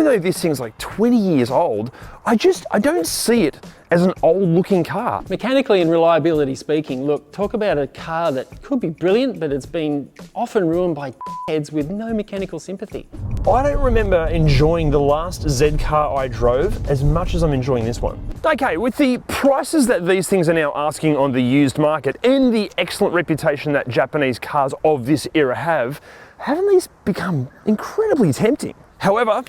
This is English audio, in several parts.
though this thing's like 20 years old, I don't see it as an old looking car. Mechanically and reliability speaking, look, talk about a car that could be brilliant, but it's been often ruined by heads with no mechanical sympathy. I don't remember enjoying the last Z car I drove as much as I'm enjoying this one. Okay, with the prices that these things are now asking on the used market and the excellent reputation that Japanese cars of this era have, haven't these become incredibly tempting? However,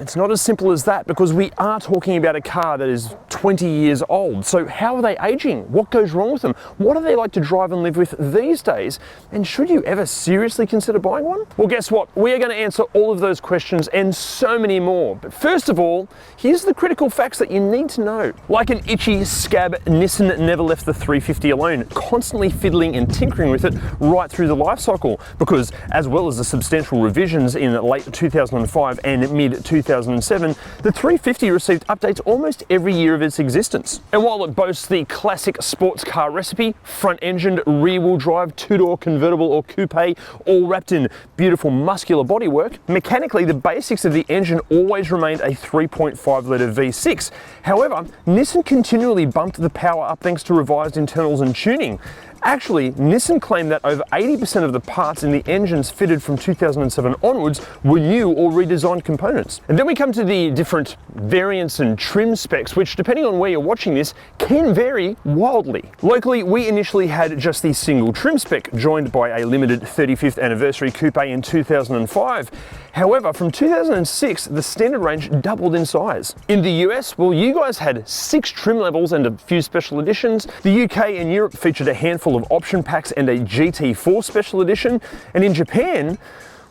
it's not as simple as that, because we are talking about a car that is 20 years old. So how are they aging? What goes wrong with them? What are they like to drive and live with these days? And should you ever seriously consider buying one? Well, guess what? We are going to answer all of those questions and so many more. But first of all, here's the critical facts that you need to know. Like an itchy scab, Nissan never left the 350 alone, constantly fiddling and tinkering with it right through the life cycle, because as well as the substantial revisions in late 2005 and mid 2007, the 350 received updates almost every year of its existence. And while it boasts the classic sports car recipe, front-engined, rear-wheel drive, two-door convertible or coupe, all wrapped in beautiful muscular bodywork, mechanically the basics of the engine always remained a 3.5 litre V6. However, Nissan continually bumped the power up thanks to revised internals and tuning. Actually, Nissan claimed that over 80% of the parts in the engines fitted from 2007 onwards were new or redesigned components. And then we come to the different variants and trim specs, which, depending on where you're watching this, can vary wildly. Locally, we initially had just the single trim spec, joined by a limited 35th anniversary coupe in 2005. However, from 2006, the standard range doubled in size. In the US, well, you guys had 6 trim levels and a few special editions. The UK and Europe featured a handful of option packs and a GT4 special edition. And in Japan,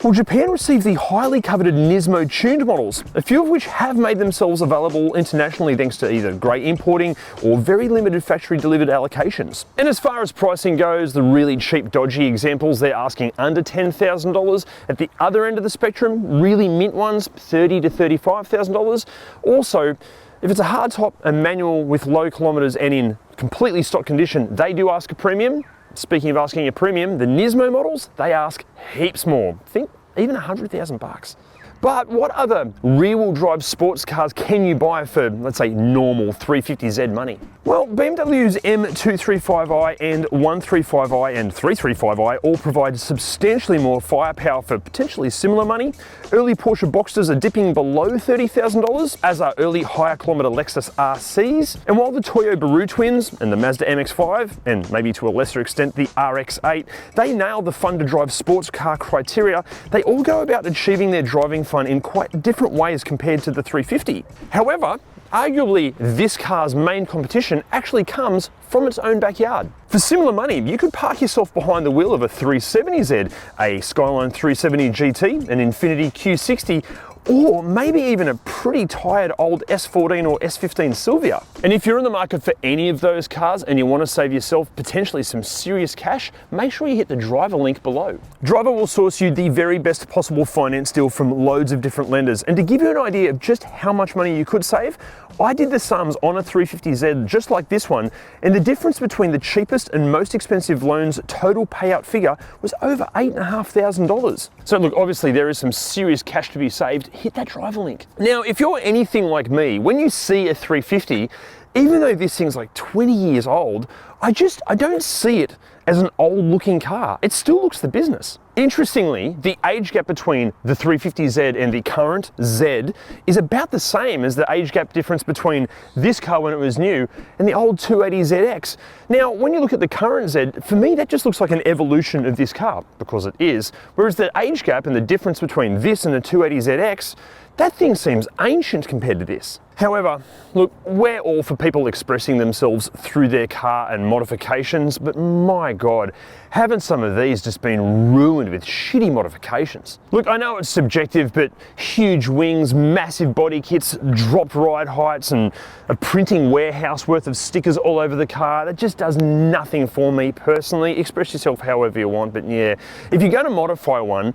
well, Japan received the highly coveted Nismo tuned models, a few of which have made themselves available internationally thanks to either great importing or very limited factory delivered allocations. And as far as pricing goes, the really cheap dodgy examples, they're asking under $10,000. At the other end of the spectrum, really mint ones, $30,000 to $35,000. Also, if it's a hardtop, a manual with low kilometers and in completely stock condition, they do ask a premium. Speaking of asking a premium, the Nismo models, they ask heaps more. Think even $100,000. But what other rear-wheel drive sports cars can you buy for, let's say, normal 350Z money? Well, BMW's M235i and 135i and 335i all provide substantially more firepower for potentially similar money. Early Porsche Boxsters are dipping below $30,000, as are early higher kilometer Lexus RCs. And while the Toyo Baru twins and the Mazda MX-5, and maybe to a lesser extent the RX-8, they nail the fun to drive sports car criteria, they all go about achieving their driving fun in quite different ways compared to the 350. However, arguably this car's main competition actually comes from its own backyard. For similar money, you could park yourself behind the wheel of a 370Z, a Skyline 370 GT, an Infiniti Q60, or maybe even a pretty tired old S14 or S15 Silvia. And if you're in the market for any of those cars and you want to save yourself potentially some serious cash, make sure you hit the Driver link below. Driver will source you the very best possible finance deal from loads of different lenders. And to give you an idea of just how much money you could save, I did the sums on a 350Z just like this one, and the difference between the cheapest and most expensive loan's total payout figure was over $8,500. So look, obviously there is some serious cash to be saved. Hit that Driver link. Now, if you're anything like me, when you see a 350, even though this thing's like 20 years old, I don't see it as an old looking car. It still looks the business. Interestingly, the age gap between the 350Z and the current Z is about the same as the age gap difference between this car when it was new and the old 280ZX. Now, when you look at the current Z, for me that just looks like an evolution of this car, because it is, whereas the age gap and the difference between this and the 280ZX, that thing seems ancient compared to this. However, look, we're all for people expressing themselves through their car and modifications, but my God, haven't some of these just been ruined with shitty modifications? Look, I know it's subjective, but huge wings, massive body kits, dropped ride heights, and a printing warehouse worth of stickers all over the car, that just does nothing for me personally. Express yourself however you want, but yeah, if you're going to modify one,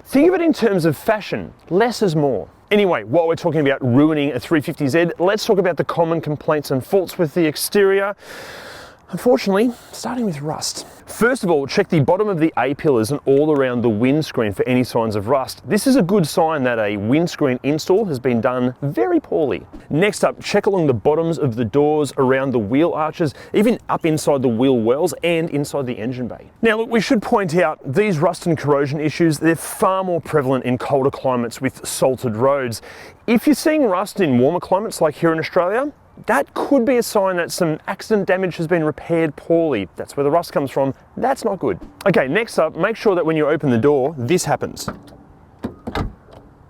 think of it in terms of fashion. Less is more. Anyway, while we're talking about ruining a 350Z, let's talk about the common complaints and faults with the exterior. Unfortunately, starting with rust. First of all, check the bottom of the A-pillars and all around the windscreen for any signs of rust. This is a good sign that a windscreen install has been done very poorly. Next up, check along the bottoms of the doors, around the wheel arches, even up inside the wheel wells and inside the engine bay. Now look, we should point out these rust and corrosion issues, they're far more prevalent in colder climates with salted roads. If you're seeing rust in warmer climates like here in Australia, that could be a sign that some accident damage has been repaired poorly. That's where the rust comes from. That's not good. Okay, next up, make sure that when you open the door, this happens.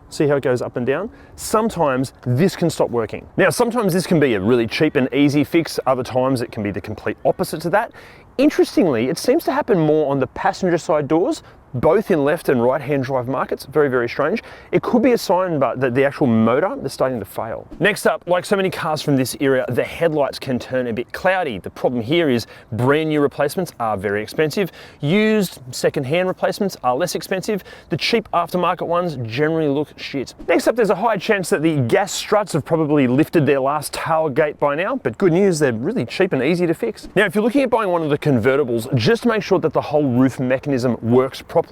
See how it goes up and down? Sometimes this can stop working. Now, sometimes this can be a really cheap and easy fix. Other times it can be the complete opposite to that. Interestingly, it seems to happen more on the passenger side doors, both in left and right hand drive markets. Very, very strange. It could be a sign that the actual motor is starting to fail. Next up, like so many cars from this era, the headlights can turn a bit cloudy. The problem here is brand new replacements are very expensive. Used second-hand replacements are less expensive. The cheap aftermarket ones generally look shit. Next up, there's a high chance that the gas struts have probably lifted their last tailgate by now, but good news, they're really cheap and easy to fix. Now, if you're looking at buying one of the convertibles, just make sure that the whole roof mechanism works properly.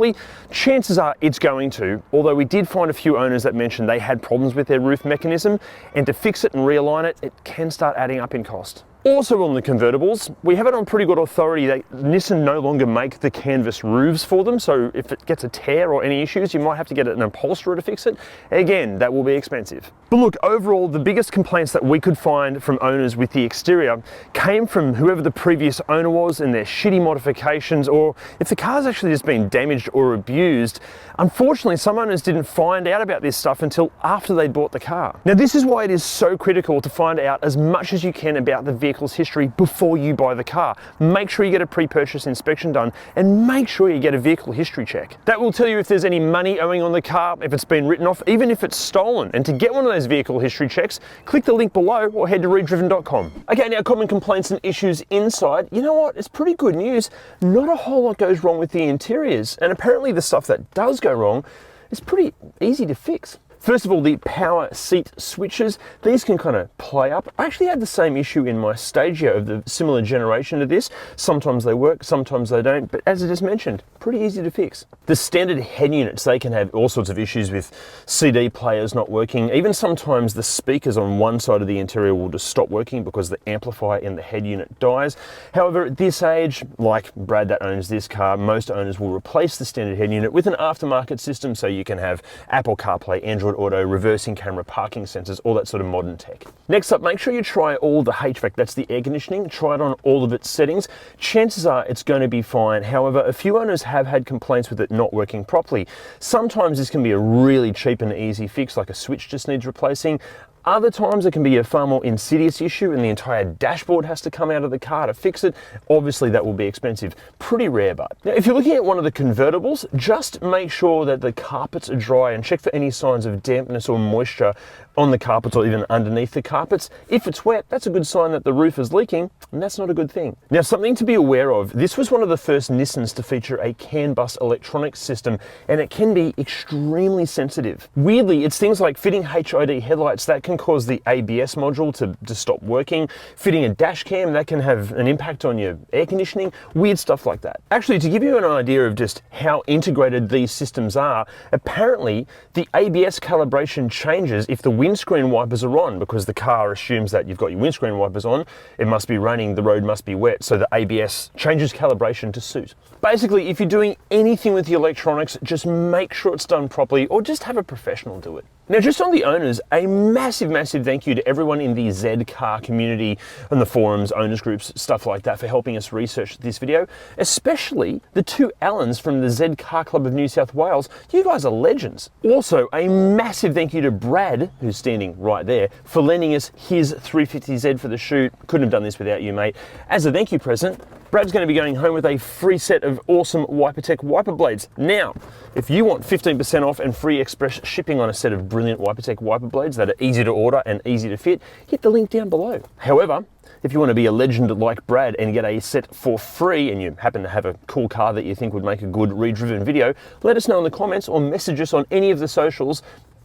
Chances are it's going to, although we did find a few owners that mentioned they had problems with their roof mechanism, and to fix it and realign it, it can start adding up in cost. Also on the convertibles, we have it on pretty good authority that Nissan no longer make the canvas roofs for them, so if it gets a tear or any issues, you might have to get an upholsterer to fix it. Again, that will be expensive. But look, overall, the biggest complaints that we could find from owners with the exterior came from whoever the previous owner was and their shitty modifications, or if the car's actually just been damaged or abused. Unfortunately, some owners didn't find out about this stuff until after they bought the car. Now, this is why it is so critical to find out as much as you can about the vehicle's history before you buy the car. Make sure you get a pre-purchase inspection done and make sure you get a vehicle history check. That will tell you if there's any money owing on the car, if it's been written off, even if it's stolen. And to get one of those vehicle history checks, click the link below or head to ReDriven.com. Okay, now common complaints and issues inside. You know what? It's pretty good news. Not a whole lot goes wrong with the interiors, and apparently the stuff that does go wrong is pretty easy to fix. First of all, the power seat switches, these can kind of play up. I actually had the same issue in my Stagio of the similar generation to this. Sometimes they work, sometimes they don't, but as I just mentioned, pretty easy to fix. The standard head units, they can have all sorts of issues with CD players not working. Even sometimes the speakers on one side of the interior will just stop working because the amplifier in the head unit dies. However, at this age, like Brad that owns this car, most owners will replace the standard head unit with an aftermarket system so you can have Apple CarPlay, Android Auto, reversing camera, parking sensors, all that sort of modern tech. Next up, make sure you try all the HVAC, that's the air conditioning. Try it on all of its settings. Chances are it's going to be fine. However, a few owners have had complaints with it not working properly. Sometimes this can be a really cheap and easy fix, like a switch just needs replacing. Other times it can be a far more insidious issue and the entire dashboard has to come out of the car to fix it. Obviously that will be expensive. Pretty rare, but. Now, if you're looking at one of the convertibles, just make sure that the carpets are dry and check for any signs of dampness or moisture on the carpets or even underneath the carpets. If it's wet, that's a good sign that the roof is leaking, and that's not a good thing. Now, something to be aware of, this was one of the first Nissans to feature a CAN bus electronics system, and it can be extremely sensitive. Weirdly, it's things like fitting HID headlights that can cause the ABS module to stop working, fitting a dash cam that can have an impact on your air conditioning, weird stuff like that. Actually, to give you an idea of just how integrated these systems are, apparently the ABS calibration changes if the windscreen wipers are on, because the car assumes that you've got your windscreen wipers on, it must be raining, the road must be wet, so the ABS changes calibration to suit. Basically, if you're doing anything with the electronics, just make sure it's done properly or just have a professional do it. Now, just on the owners, a massive thank you to everyone in the Z car community and the forums, owners groups, stuff like that for helping us research this video, especially the two Allens from the Z Car Club of New South Wales. You guys are legends. Also, a massive thank you to Brad, who's standing right there, for lending us his 350Z for the shoot. Couldn't have done this without you, mate. As a thank you present, Brad's going to be going home with a free set of awesome WiperTech wiper blades. Now, if you want 15% off and free express shipping on a set of brilliant WiperTech wiper blades that are easy to order and easy to fit, hit the link down below. However, if you want to be a legend like Brad and get a set for free, and you happen to have a cool car that you think would make a good ReDriven video, let us know in the comments or message us on any of the socials.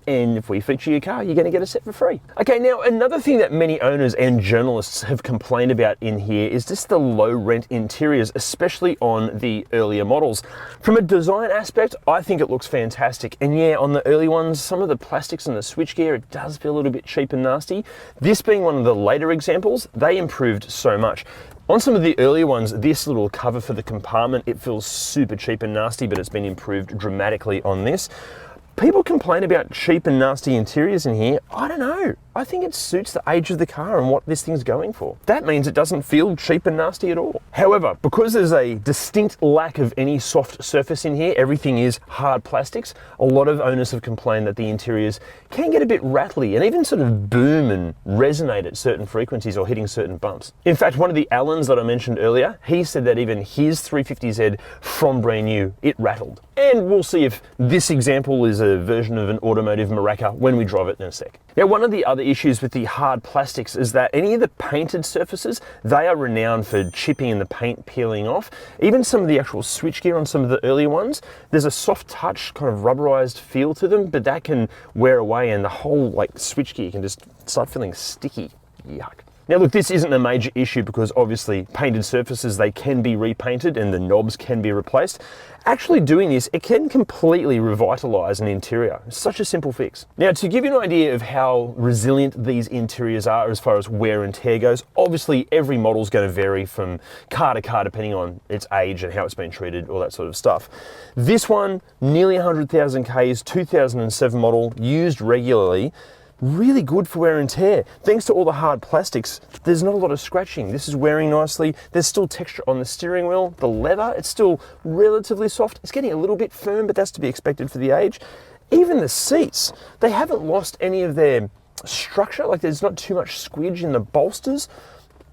and if we feature your car, you're going to get a set for free. Okay, now another thing that many owners and journalists have complained about in here is just the low rent interiors, especially on the earlier models. From a design aspect, I think it looks fantastic. And yeah, on the early ones, some of the plastics and the switchgear, it does feel a little bit cheap and nasty. This being one of the later examples, they improved so much. On some of the earlier ones, this little cover for the compartment, it feels super cheap and nasty, but it's been improved dramatically on this. People complain about cheap and nasty interiors in here. I don't know. I think it suits the age of the car and what this thing's going for. That means it doesn't feel cheap and nasty at all. However, because there's a distinct lack of any soft surface in here, everything is hard plastics, a lot of owners have complained that the interiors can get a bit rattly and even sort of boom and resonate at certain frequencies or hitting certain bumps. In fact, one of the Allens that I mentioned earlier, he said that even his 350Z from brand new, it rattled. And we'll see if this example is a version of an automotive maraca when we drive it in a sec. Now, one of the other issues with the hard plastics is that any of the painted surfaces, they are renowned for chipping and the paint peeling off. Even some of the actual switchgear on some of the earlier ones, there's a soft touch, kind of rubberized feel to them, but that can wear away and the whole like switchgear can just start feeling sticky. Yuck. Now look, this isn't a major issue because obviously painted surfaces, they can be repainted and the knobs can be replaced. Actually doing this, it can completely revitalize an interior. It's such a simple fix. Now to give you an idea of how resilient these interiors are as far as wear and tear goes, obviously every model is going to vary from car to car depending on its age and how it's been treated, all that sort of stuff. This one, nearly 100,000 Ks, 2007 model, used regularly. Really good for wear and tear. Thanks to all the hard plastics, there's not a lot of scratching. This is wearing nicely. There's still texture on the steering wheel. The leather, it's still relatively soft. It's getting a little bit firm, but that's to be expected for the age. Even the seats, they haven't lost any of their structure. Like there's not too much squidge in the bolsters.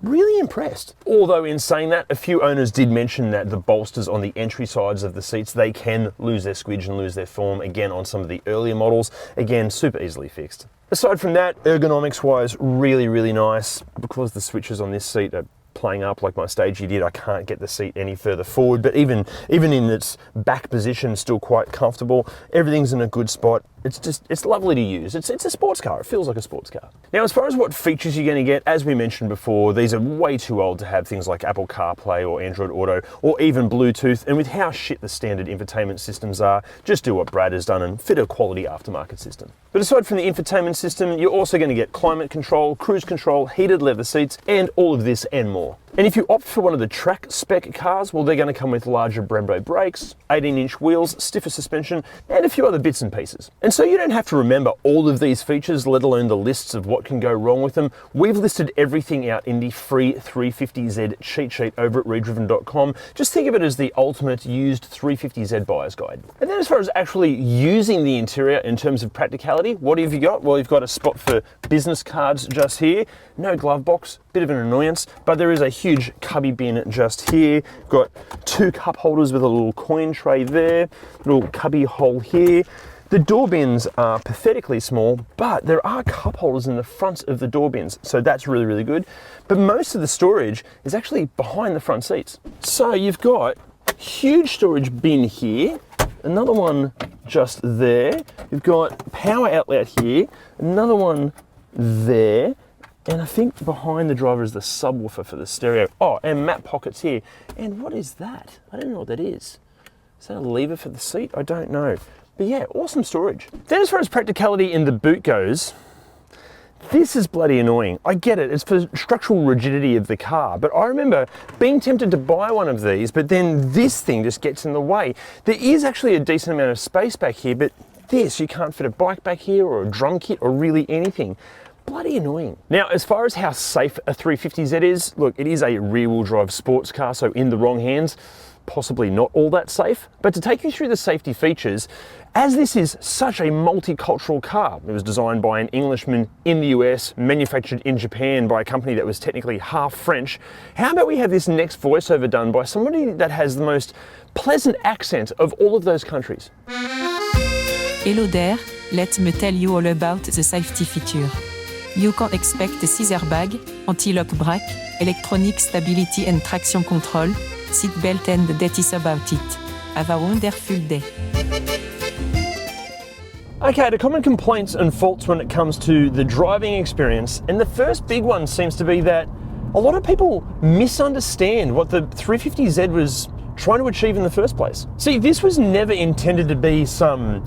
Really impressed. Although in saying that, a few owners did mention that the bolsters on the entry sides of the seats, they can lose their squidge and lose their form again on some of the earlier models. Again, super easily fixed. Aside from that, ergonomics wise, really, really nice. Because the switches on this seat are playing up like my Stagey did, I can't get the seat any further forward, but even in its back position, still quite comfortable. Everything's in a good spot. It's lovely to use. It's a sports car. It feels like a sports car. Now, as far as what features you're going to get, as we mentioned before, these are way too old to have things like Apple CarPlay or Android Auto or even Bluetooth. And with how shit the standard infotainment systems are, just do what Brad has done and fit a quality aftermarket system. But aside from the infotainment system, you're also going to get climate control, cruise control, heated leather seats, and all of this and more. And if you opt for one of the track spec cars, well, they're going to come with larger Brembo brakes, 18-inch wheels, stiffer suspension, and a few other bits and pieces. And so you don't have to remember all of these features, let alone the lists of what can go wrong with them. We've listed everything out in the free 350Z cheat sheet over at ReDriven.com. Just think of it as the ultimate used 350Z buyer's guide. And then as far as actually using the interior in terms of practicality, what have you got? Well, you've got a spot for business cards just here. No glove box, bit of an annoyance, but there is a huge cubby bin just here. Got two cup holders with a little coin tray there, little cubby hole here. The door bins are pathetically small, but there are cup holders in the front of the door bins, so that's really, really good. But most of the storage is actually behind the front seats. So you've got huge storage bin here, another one just there. You've got power outlet here, another one there, and I think behind the driver is the subwoofer for the stereo. Oh, and map pockets here. And what is that? I don't know what that is. Is that a lever for the seat? I don't know. But yeah, awesome storage. Then as far as practicality in the boot goes, this is bloody annoying. I get it, it's for structural rigidity of the car, but I remember being tempted to buy one of these, but then this thing just gets in the way. There is actually a decent amount of space back here, but this, you can't fit a bike back here or a drum kit or really anything. Bloody annoying. Now, as far as how safe a 350Z is, look, it is a rear-wheel drive sports car, so in the wrong hands, possibly not all that safe. But to take you through the safety features, as this is such a multicultural car, it was designed by an Englishman in the US, manufactured in Japan by a company that was technically half French, how about we have this next voiceover done by somebody that has the most pleasant accent of all of those countries? Hello there, let me tell you all about the safety feature. You can expect 6 airbags, anti-lock brake, electronic stability and traction control, seat belt, and that is about it. Have a wonderful day. Okay, the common complaints and faults when it comes to the driving experience, and the first big one seems to be that a lot of people misunderstand what the 350Z was trying to achieve in the first place. See, this was never intended to be some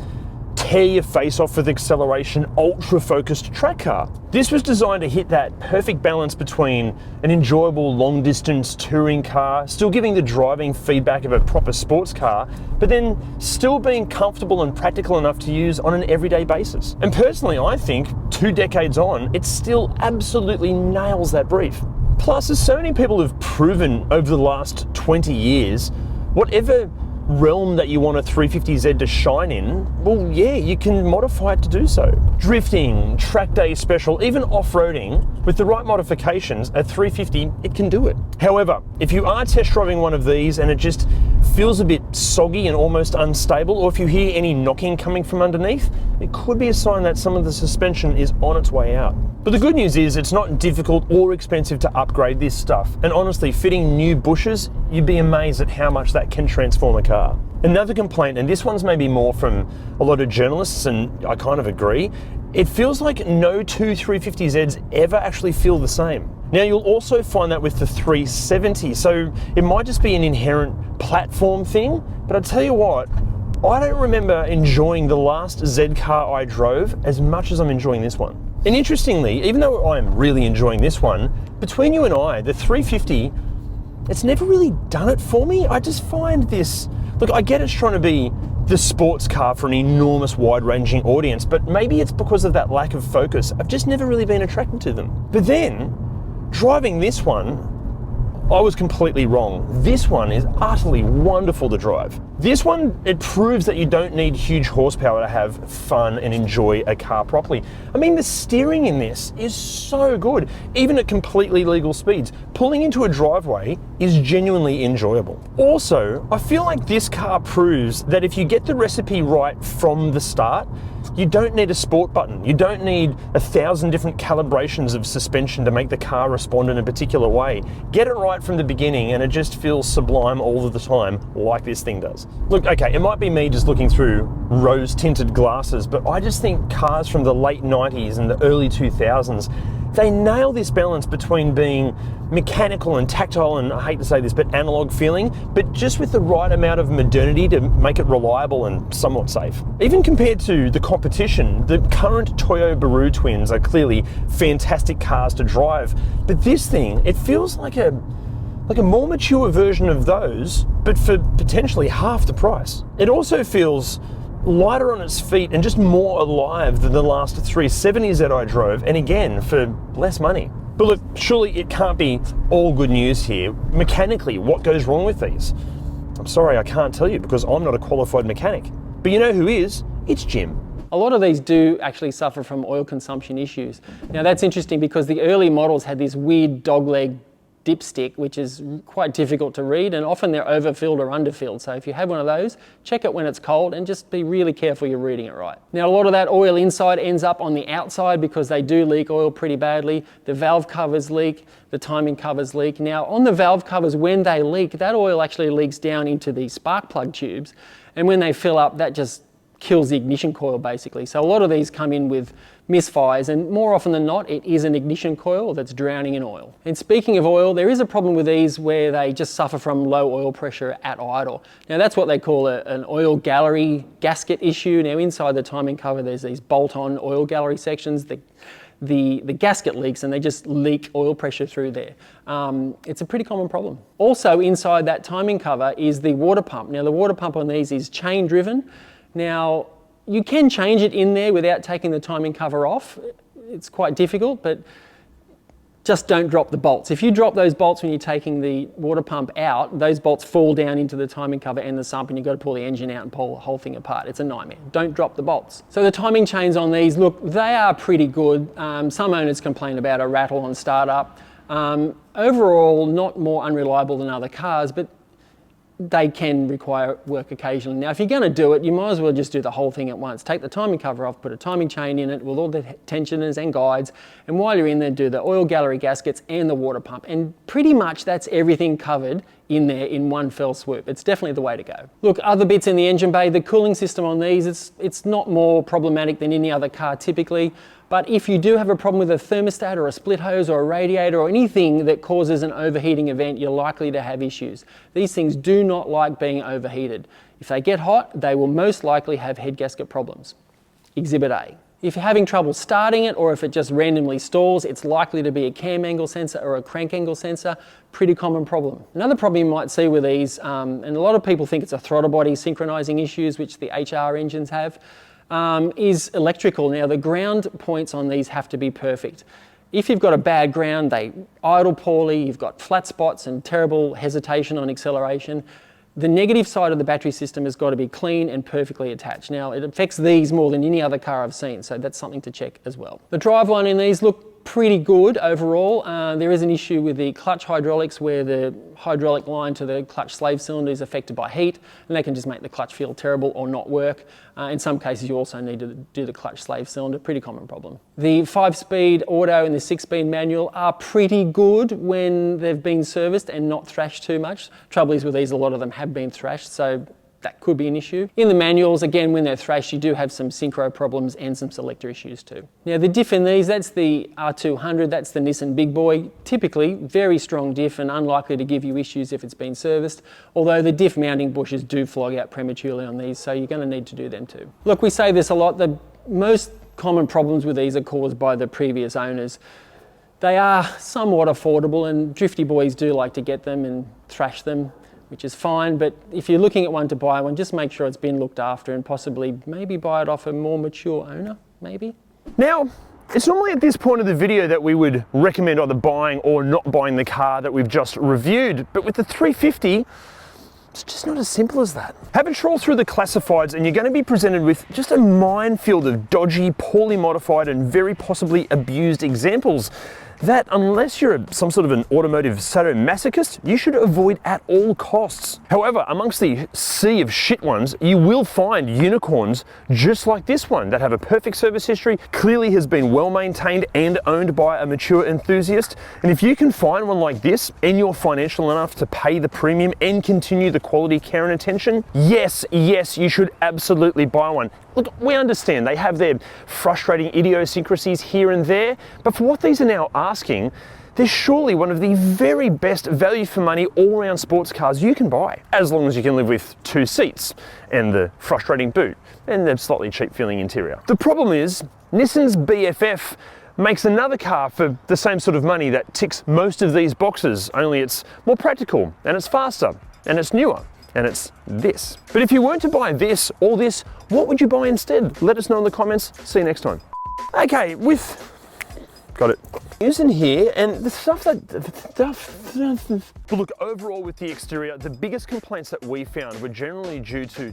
tear your face off with acceleration, ultra-focused track car. This was designed to hit that perfect balance between an enjoyable long-distance touring car, still giving the driving feedback of a proper sports car, but then still being comfortable and practical enough to use on an everyday basis. And personally, I think 2 decades on, it still absolutely nails that brief. Plus, as so many people have proven over the last 20 years, whatever realm that you want a 350Z to shine in, well, yeah, you can modify it to do so. Drifting, track day special, even off-roading, with the right modifications, a 350, it can do it. However, if you are test driving one of these and it just feels a bit soggy and almost unstable, or if you hear any knocking coming from underneath, it could be a sign that some of the suspension is on its way out. But the good news is it's not difficult or expensive to upgrade this stuff. And honestly, fitting new bushes, you'd be amazed at how much that can transform a car. Another complaint, and this one's maybe more from a lot of journalists, and I kind of agree, it feels like no two 350Zs ever actually feel the same. Now, you'll also find that with the 370, so it might just be an inherent platform thing, but I tell you what, I don't remember enjoying the last Z car I drove as much as I'm enjoying this one. And interestingly, even though I'm really enjoying this one, between you and I, the 350, it's never really done it for me. I just find this, look, I get it's trying to be the sports car for an enormous wide-ranging audience, but maybe it's because of that lack of focus. I've just never really been attracted to them. But then, driving this one, I was completely wrong. This one is utterly wonderful to drive. This one, it proves that you don't need huge horsepower to have fun and enjoy a car properly. I mean, the steering in this is so good, even at completely legal speeds. Pulling into a driveway is genuinely enjoyable. Also, I feel like this car proves that if you get the recipe right from the start, you don't need a sport button. You don't need 1,000 different calibrations of suspension to make the car respond in a particular way. Get it right from the beginning and it just feels sublime all of the time, like this thing does. Look, okay, it might be me just looking through rose-tinted glasses, but I just think cars from the late 90s and the early 2000s, they nail this balance between being mechanical and tactile, and I hate to say this, but analog feeling, but just with the right amount of modernity to make it reliable and somewhat safe. Even compared to the competition, the current Toyo Baru twins are clearly fantastic cars to drive, but this thing, it feels like a more mature version of those, but for potentially half the price. It also feels lighter on its feet and just more alive than the last 370s that I drove, and again, for less money. But look, surely it can't be all good news here. Mechanically, what goes wrong with these? I'm sorry, I can't tell you because I'm not a qualified mechanic. But you know who is? It's Jim. A lot of these do actually suffer from oil consumption issues. Now that's interesting because the early models had this weird dogleg dipstick, which is quite difficult to read, and often they're overfilled or underfilled. So if you have one of those, check it when it's cold and just be really careful you're reading it right. Now a lot of that oil inside ends up on the outside because they do leak oil pretty badly. The valve covers leak, the timing covers leak. Now on the valve covers, when they leak, that oil actually leaks down into the spark plug tubes, and when they fill up, that just kills the ignition coil basically. So a lot of these come in with misfires, and more often than not it is an ignition coil that's drowning in oil. And speaking of oil, there is a problem with these where they just suffer from low oil pressure at idle. Now that's what they call an oil gallery gasket issue. Now inside the timing cover there's these bolt-on oil gallery sections. The gasket leaks and they just leak oil pressure through there. It's a pretty common problem. Also inside that timing cover is the water pump. Now the water pump on these is chain driven. Now, you can change it in there without taking the timing cover off. It's quite difficult, but just don't drop the bolts. If you drop those bolts when you're taking the water pump out, those bolts fall down into the timing cover and the sump, and you've got to pull the engine out and pull the whole thing apart. It's a nightmare. Don't drop the bolts. So the timing chains on these, look, they are pretty good. Some owners complain about a rattle on startup. Overall, not more unreliable than other cars, but they can require work occasionally. Now, if you're going to do it, you might as well just do the whole thing at once. Take the timing cover off, put a timing chain in it with all the tensioners and guides, and while you're in there, do the oil gallery gaskets and the water pump. And pretty much that's everything covered in there in one fell swoop. It's definitely the way to go. Look, other bits in the engine bay, the cooling system on these, it's not more problematic than any other car typically. But if you do have a problem with a thermostat or a split hose or a radiator or anything that causes an overheating event, you're likely to have issues. These things do not like being overheated. If they get hot, they will most likely have head gasket problems. Exhibit A. If you're having trouble starting it or if it just randomly stalls, it's likely to be a cam angle sensor or a crank angle sensor. Pretty common problem. Another problem you might see with these, and a lot of people think it's a throttle body synchronizing issues, which the HR engines have, is electrical. Now, the ground points on these have to be perfect. If you've got a bad ground, they idle poorly, you've got flat spots and terrible hesitation on acceleration. The negative side of the battery system has got to be clean and perfectly attached. Now, it affects these more than any other car I've seen, so that's something to check as well. The driveline in these look pretty good overall. There is an issue with the clutch hydraulics where the hydraulic line to the clutch slave cylinder is affected by heat, and that can just make the clutch feel terrible or not work. In some cases, you also need to do the clutch slave cylinder, pretty common problem. The 5-speed auto and the 6-speed manual are pretty good when they've been serviced and not thrashed too much. Trouble is with these, a lot of them have been thrashed, so that could be an issue. In the manuals, again, when they're thrashed, you do have some synchro problems and some selector issues too. Now, the diff in these, that's the R200, that's the Nissan Big Boy. Typically, very strong diff and unlikely to give you issues if it's been serviced, although the diff mounting bushes do flog out prematurely on these, so you're going to need to do them too. Look, we say this a lot, the most common problems with these are caused by the previous owners. They are somewhat affordable, and drifty boys do like to get them and thrash them, which is fine, but if you're looking at one to buy one, just make sure it's been looked after and possibly maybe buy it off a more mature owner, maybe. Now, it's normally at this point of the video that we would recommend either buying or not buying the car that we've just reviewed, but with the 350, it's just not as simple as that. Have a trawl through the classifieds and you're going to be presented with just a minefield of dodgy, poorly modified and very possibly abused examples that, unless you're some sort of an automotive sadomasochist, you should avoid at all costs. However, amongst the sea of shit ones, you will find unicorns just like this one that have a perfect service history, clearly has been well maintained and owned by a mature enthusiast. And if you can find one like this and you're financial enough to pay the premium and continue the quality care and attention, yes, you should absolutely buy one. Look, we understand they have their frustrating idiosyncrasies here and there, but for what these are now asking, they're surely one of the very best value for money all-round sports cars you can buy, as long as you can live with 2 seats and the frustrating boot and the slightly cheap feeling interior. The problem is, Nissan's BFF makes another car for the same sort of money that ticks most of these boxes, only it's more practical and it's faster and it's newer. And it's this. But if you weren't to buy this or this, what would you buy instead? Let us know in the comments. See you next time. Okay, got it. Using here, and the stuff but look, overall with the exterior, the biggest complaints that we found were generally due to,